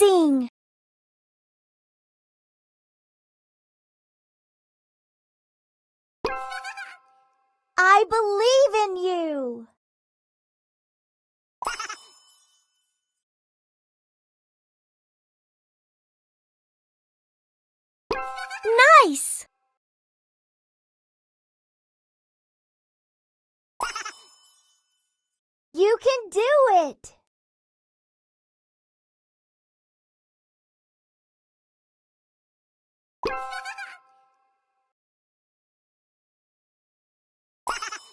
amazing! I believe in you! Nice! You can do it!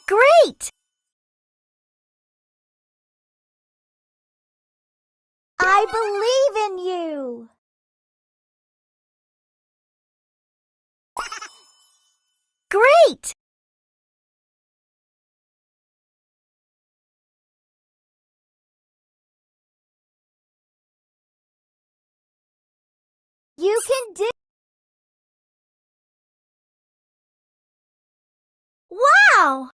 Great! I believe in you! Great! You can do. Wow!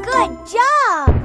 Good job!